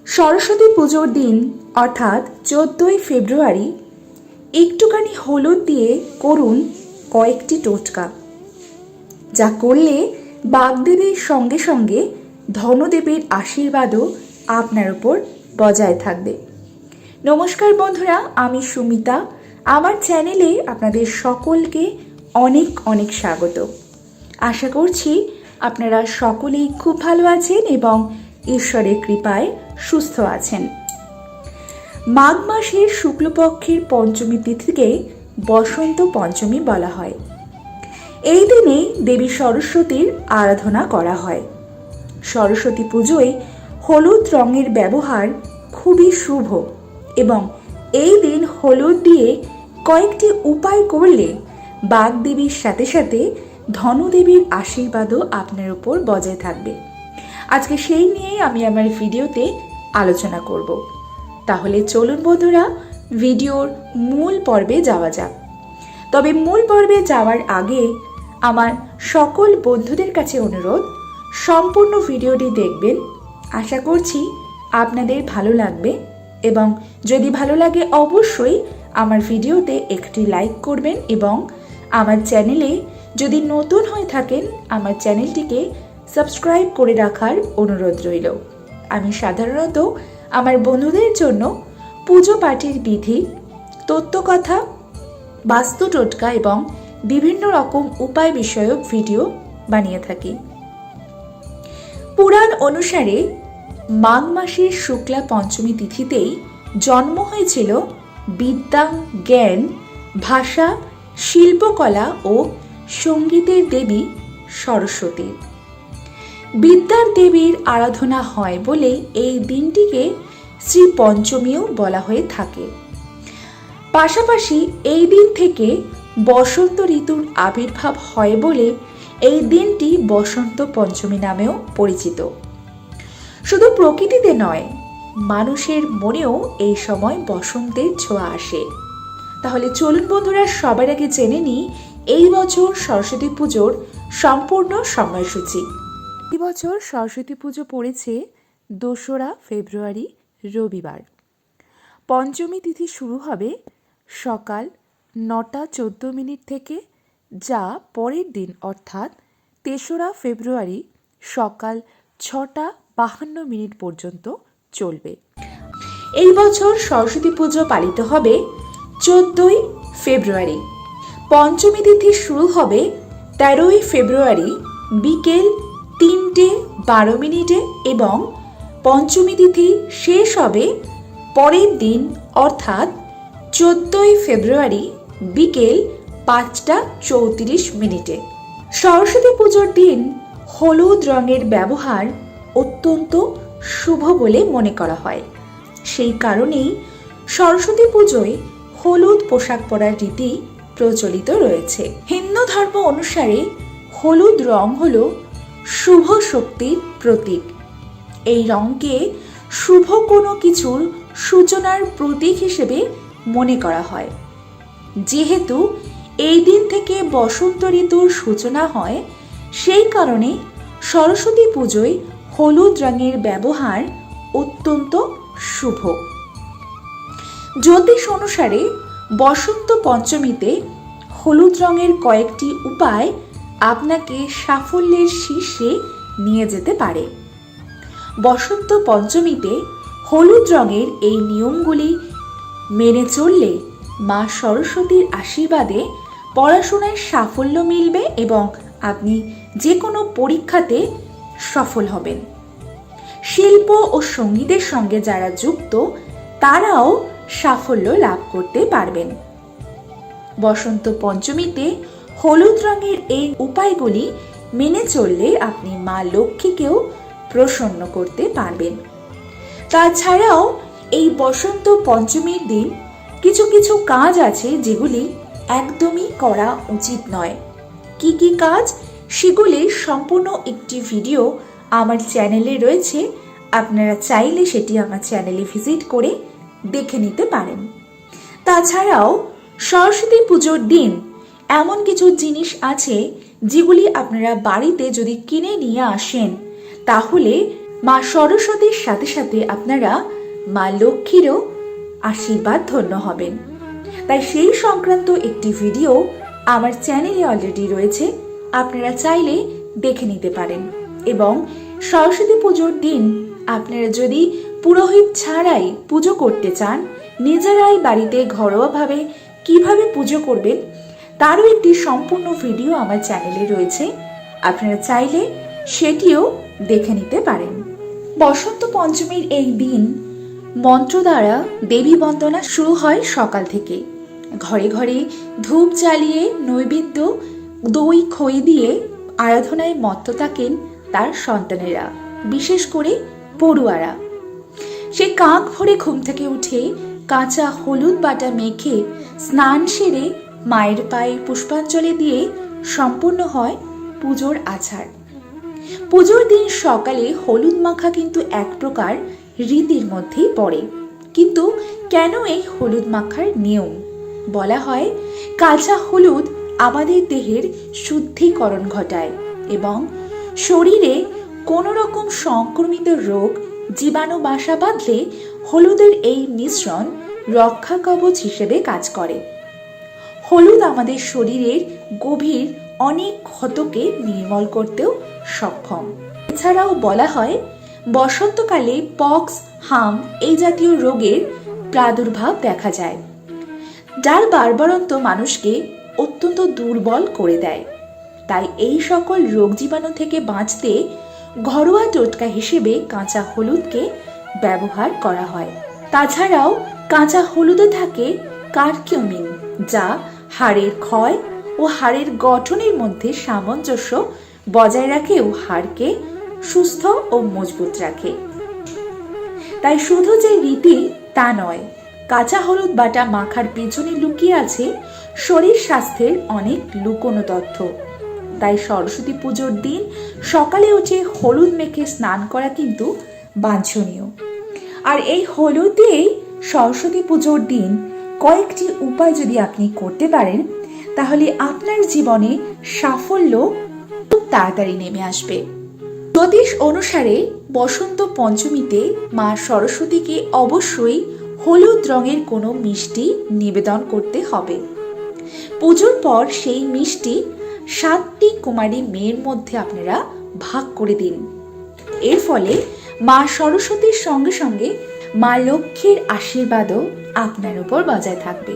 সরস্বতী পুজোর দিন অর্থাৎ 14ই ফেব্রুয়ারি একটুখানি হলুদ দিয়ে করুন কয়েকটি টোটকা, যা করলে বাগদেবীর সঙ্গে সঙ্গে ধনদেবীর আশীর্বাদও আপনার উপর বজায় থাকবে। নমস্কার বন্ধুরা, আমি সুমিতা। আমার চ্যানেলে আপনাদের সকলকে অনেক অনেক স্বাগত। আশা করছি আপনারা সকলেই খুব ভালো আছেন এবং ঈশ্বরের কৃপায় সুস্থ আছেন। মাঘ মাসের শুক্লপক্ষের পঞ্চমী তিথিকে বসন্ত পঞ্চমী বলা হয়। এই দিনে দেবী সরস্বতীর আরাধনা করা হয়। সরস্বতী পুজোয় হলুদ রঙের ব্যবহার খুবই শুভ এবং এই দিন হলুদ দিয়ে কয়েকটি উপায় করলে বাগদেবীর সাথে সাথে ধনদেবীর আশীর্বাদও আপনার উপর বজায় থাকবে। আজকে সেই নিয়েই আমি আমার ভিডিওতে আলোচনা করব। তাহলে চলুন বন্ধুরা, ভিডিওর মূল পর্বে যাওয়া যাক। তবে মূল পর্বে যাওয়ার আগে আমার সকল বন্ধুদের কাছে অনুরোধ, সম্পূর্ণ ভিডিওটি দেখবেন। আশা করছি আপনাদের ভালো লাগবে এবং যদি ভালো লাগে অবশ্যই আমার ভিডিওতে একটি লাইক করবেন এবং আমার চ্যানেলে যদি নতুন হয়ে থাকেন আমার চ্যানেলটিকে সাবস্ক্রাইব করে রাখার অনুরোধ রইল। আমি সাধারণত আমার বন্ধুদের জন্য পুজো পাঠের বিধি, তত্ত্বকথা, বাস্তু টোটকা এবং বিভিন্ন রকম উপায় বিষয়ক ভিডিও বানিয়ে থাকি। পুরাণ অনুসারে মাঘ মাসের শুক্লা পঞ্চমী তিথিতেই জন্ম হয়েছিল বিদ্যা, জ্ঞান, ভাষা, শিল্পকলা ও সঙ্গীতের দেবী সরস্বতী। বিদ্যার দেবীর আরাধনা হয় বলে এই দিনটিকে শ্রী পঞ্চমীও বলা হয়ে থাকে। পাশাপাশি এই দিন থেকে বসন্ত ঋতুর আবির্ভাব হয় বলে এই দিনটি বসন্ত পঞ্চমী নামেও পরিচিত। শুধু প্রকৃতিতে নয়, মানুষের মনেও এই সময় বসন্তের ছোঁয়া আসে। তাহলে চলুন বন্ধুরা, সবার আগে জেনে নিই এই বছর সরস্বতী পুজোর সম্পূর্ণ সময়সূচি। এই বছর সরস্বতী পুজো পড়েছে 2রা ফেব্রুয়ারি রবিবার। পঞ্চমী তিথি শুরু হবে সকাল 9টা 14 মিনিট থেকে, যা পরের দিন অর্থাৎ 3রা ফেব্রুয়ারি সকাল 6টা 52 মিনিট পর্যন্ত চলবে। এই বছর সরস্বতী পুজো পালিত হবে 14ই ফেব্রুয়ারি। পঞ্চমী তিথি শুরু হবে 13ই ফেব্রুয়ারি বিকেল 3টে 12 মিনিটে এবং পঞ্চমী তিথি শেষ হবে পরের দিন অর্থাৎ 14ই ফেব্রুয়ারি বিকেল 5টা 34 মিনিটে। সরস্বতী পুজোর দিন হলুদ রঙের ব্যবহার অত্যন্ত শুভ বলে মনে করা হয়। সেই কারণেই সরস্বতী পুজোয় হলুদ পোশাক পরার রীতি প্রচলিত রয়েছে। হিন্দু ধর্ম অনুসারে হলুদ রং হল শুভ শক্তির প্রতীক। এই রঙকে শুভ কোনো কিছুর সূচনার প্রতীক হিসেবে মনে করা হয়। যেহেতু এই দিন থেকে বসন্ত ঋতুর সূচনা হয়, সেই কারণে সরস্বতী পুজোয় হলুদ রঙের ব্যবহার অত্যন্ত শুভ। জ্যোতিষ অনুসারে বসন্ত পঞ্চমীতে হলুদ রঙের কয়েকটি উপায় আপনাকে সাফল্যের শীর্ষে নিয়ে যেতে পারে। বসন্ত পঞ্চমীতে হলুদ রঙের এই নিয়মগুলি মেনে চললে মা সরস্বতীর আশীর্বাদে পড়াশোনায় সাফল্য মিলবে এবং আপনি যে কোনো পরীক্ষাতে সফল হবেন। শিল্প ও সঙ্গীতের সঙ্গে যারা যুক্ত তারাও সাফল্য লাভ করতে পারবেন। বসন্ত পঞ্চমীতে হলুদ রঙের এই উপায়গুলি মেনে চললে আপনি মা লক্ষ্মীকেও প্রসন্ন করতে পারবেন। তাছাড়াও এই বসন্ত পঞ্চমীর দিন কিছু কিছু কাজ আছে যেগুলি একদমই করা উচিত নয়। কি কি কাজ, সেগুলির সম্পূর্ণ একটি ভিডিও আমার চ্যানেলে রয়েছে। আপনারা চাইলে সেটি আমার চ্যানেলে ভিজিট করে দেখে নিতে পারেন। তাছাড়াও সরস্বতী পুজোর দিন এমন কিছু জিনিস আছে যেগুলি আপনারা বাড়িতে যদি কিনে নিয়ে আসেন তাহলে মা সরস্বতীর সাথে সাথে আপনারা মা লক্ষ্মীরও আশীর্বাদ ধন্য হবেন। তাই সেই সংক্রান্ত একটি ভিডিও আমার চ্যানেলে অলরেডি রয়েছে, আপনারা চাইলে দেখে নিতে পারেন। এবং সরস্বতী পুজোর দিন আপনারা যদি পুরোহিত ছাড়াই পুজো করতে চান, নিজেরাই বাড়িতে ঘরোয়াভাবে কিভাবে পুজো করবেন তারও একটি সম্পূর্ণ ভিডিও আমার চ্যানেলে রয়েছে, আপনারা চাইলে সেটিও দেখে নিতে পারেন। বসন্ত পঞ্চমীর এই দিন মন্ত্র দ্বারা দেবী বন্দনা শুরু হয় সকাল থেকে। ঘরে ঘরে ধূপ জ্বালিয়ে নৈবেদ্য দই খই দিয়ে আরাধনায় মত্ত থাকেন তার সন্তানেরা, বিশেষ করে পড়ুয়ারা। সে কাক ভরে ঘুম থেকে উঠে কাঁচা হলুদ বাটা মেখে স্নান সেরে মায়ের পায়ে পুষ্পাঞ্জলি দিয়ে সম্পূর্ণ হয় পুজোর আচার। পুজোর দিন সকালে হলুদ মাখা কিন্তু এক প্রকার রীতির মধ্যেই পড়ে। কিন্তু কেন এই হলুদ মাখার নিয়ম? বলা হয় কাঁচা হলুদ আমাদের দেহের শুদ্ধিকরণ ঘটায় এবং শরীরে কোনো রকম সংক্রমিত রোগ জীবাণু বাসা বাঁধলে হলুদের এই মিশ্রণ রক্ষা কবচ হিসেবে কাজ করে। হলুদ আমাদের শরীরের গভীর অনেক ক্ষতকে নির্মূল করতেও সক্ষম। এছাড়াও বলা হয় বসন্তকালে পক্স, হাম এই জাতীয় রোগের প্রাদুর্ভাব দেখা যায়, যার বারবারন্ত মানুষকে অত্যন্ত দুর্বল করে দেয়। তাই এই সকল রোগ জীবাণু থেকে বাঁচতে ঘরোয়া টোটকা হিসেবে কাঁচা হলুদকে ব্যবহার করা হয়। তাছাড়াও কাঁচা হলুদে থাকে কারকিউমিন, যা হাড়ের ক্ষয় ও হাড়ের গঠনের মধ্যে সামঞ্জস্য বজায় রাখে ও হাড়কে সুস্থ ও মজবুত রাখে। তাই শুধু যে রীতি তা নয়, কাঁচা হলুদ বাটা মাখার পেছনে লুকিয়ে আছে শরীর স্বাস্থ্যের অনেক লুকোনো তথ্য। তাই সরস্বতী পুজোর দিন সকালে উঠে হলুদ মেখে স্নান করা কিন্তু বাঞ্ছনীয়। আর এই হলুদ দিয়েই সরস্বতী পুজোর দিন কয়েকটি উপায় যদি আপনি করতে পারেন, তাহলে আপনার জীবনে সাফল্য খুব তাড়াতাড়ি নেমে আসবে। জ্যোতিষ অনুসারে বসন্ত পঞ্চমীতে মা সরস্বতীকে অবশ্যই হলুদ রঙের কোনো মিষ্টি নিবেদন করতে হবে। পুজোর পর সেই মিষ্টি 7টি কুমারী মেয়ের মধ্যে আপনারা ভাগ করে দিন। এর ফলে মা সরস্বতীর সঙ্গে সঙ্গে মা লক্ষ্মীর আশীর্বাদও আপনার উপর বজায় থাকবে।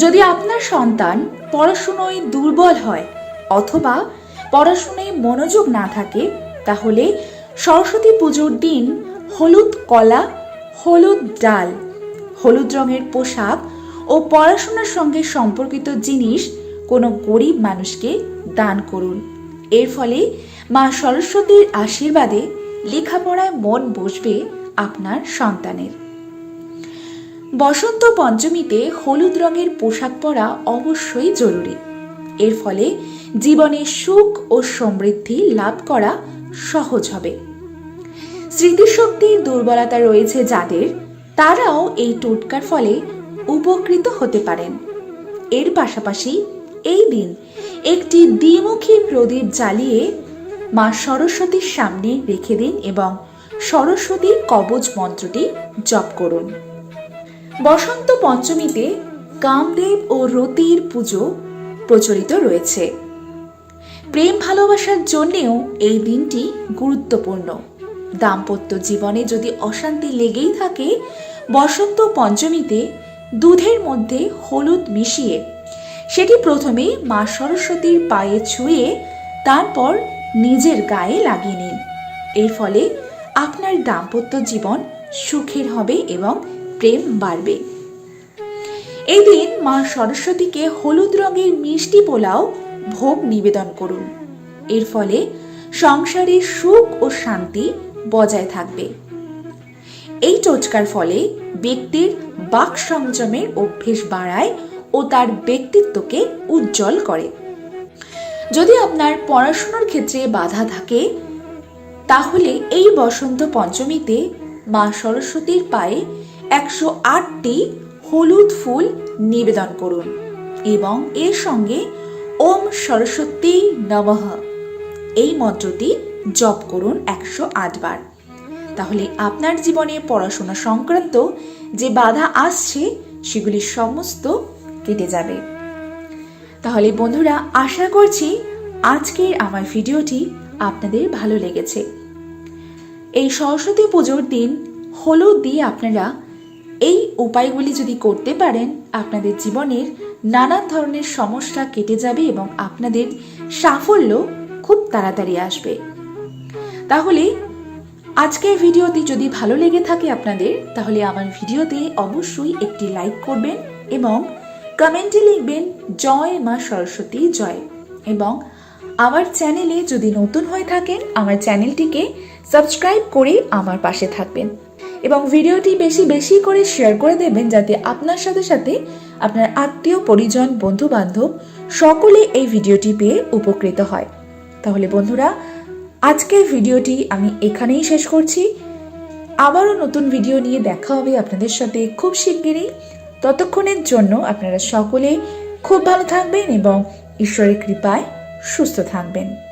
যদি আপনার সন্তান পড়াশোনায় দুর্বল হয় অথবা পড়াশোনায় মনোযোগ না থাকে, তাহলে সরস্বতী পুজোর দিন হলুদ কলা, হলুদ ডাল, হলুদ রঙের পোশাক ও পড়াশোনার সঙ্গে সম্পর্কিত জিনিস কোনো গরিব মানুষকে দান করুন। এর ফলে মা সরস্বতীর আশীর্বাদে লেখাপড়ায় মন বসবে আপনার সন্তানের। বসন্ত পঞ্চমীতে হলুদ রঙের পোশাক পরা অবশ্যই জরুরি। এর ফলে জীবনে সুখ ও সমৃদ্ধি লাভ করা সহজ হবে। স্মৃতিশক্তির দুর্বলতা রয়েছে যাদের, তারাও এই টোটকার ফলে উপকৃত হতে পারেন। এর পাশাপাশি এই দিন একটি দ্বিমুখী প্রদীপ জ্বালিয়ে মা সরস্বতীর সামনে রেখে দিন এবং সরস্বতী কবচ মন্ত্রটি জপ করুন। বসন্ত পঞ্চমীতে কামদেব ও রতির পুজো প্রচলিত রয়েছে। প্রেম ভালোবাসার জন্যেও এই দিনটি গুরুত্বপূর্ণ। দাম্পত্য জীবনে যদি অশান্তি লেগেই থাকে, বসন্ত পঞ্চমীতে দুধের মধ্যে হলুদ মিশিয়ে সেটি প্রথমে মা সরস্বতীর পায়ে ছুঁয়ে তারপর নিজের গায়ে লাগিয়ে নিন। এর ফলে আপনার দাম্পত্য জীবন সুখের হবে এবং প্রেম বাড়বে। এই দিন মা সরস্বতীকে হলুদ রঙের মিষ্টি পোলাও ভোগ নিবেদন করুন। এর ফলে সংসারে সুখ ও শান্তি বজায় থাকবে। এই টোটকার ফলে ব্যক্তির বাক সংযমের অভ্যেস বাড়ায় ও তার ব্যক্তিত্বকে উজ্জ্বল করে। যদি আপনার পড়াশোনার ক্ষেত্রে বাধা থাকে, তাহলে এই বসন্ত পঞ্চমীতে মা সরস্বতীর পায়ে 108টি হলুদ ফুল নিবেদন করুন এবং এর সঙ্গে ওম সরস্বতী নমঃ এই মন্ত্রটি জপ করুন 108 বার। তাহলে আপনার জীবনে পড়াশোনা সংক্রান্ত যে বাধা আসছে সেগুলি সমস্ত কেটে যাবে। তাহলে বন্ধুরা, আশা করছি আজকের আমার ভিডিওটি আপনাদের ভালো লেগেছে। এই সরস্বতী পুজোর দিন হলুদ দিয়ে আপনারা এই উপায়গুলি যদি করতে পারেন, আপনাদের জীবনের নানান ধরনের সমস্যা কেটে যাবে এবং আপনাদের সাফল্য খুব তাড়াতাড়ি আসবে। তাহলে আজকের ভিডিওটি যদি ভালো লেগে থাকে আপনাদের, তাহলে আমার ভিডিওতে অবশ্যই একটি লাইক করবেন এবং কমেন্টে লিখবেন জয় মা সরস্বতী জয়। এবং আমার চ্যানেলে যদি নতুন হয়ে থাকেন, আমার চ্যানেলটিকে সাবস্ক্রাইব করে আমার পাশে থাকবেন এবং ভিডিওটি বেশি বেশি করে শেয়ার করে দেবেন, যাতে আপনার সাথে সাথে আপনার আত্মীয় পরিজন বন্ধু বান্ধব সকলে এই ভিডিওটি পেয়ে উপকৃত হয়। তাহলে বন্ধুরা, আজকের ভিডিওটি আমি এখানেই শেষ করছি। আবারও নতুন ভিডিও নিয়ে দেখা হবে আপনাদের সাথে খুব শিগগিরই। ততক্ষণের জন্য আপনারা সকলে খুব ভালো থাকবেন এবং ঈশ্বরের কৃপায় সুস্থ থাকবেন।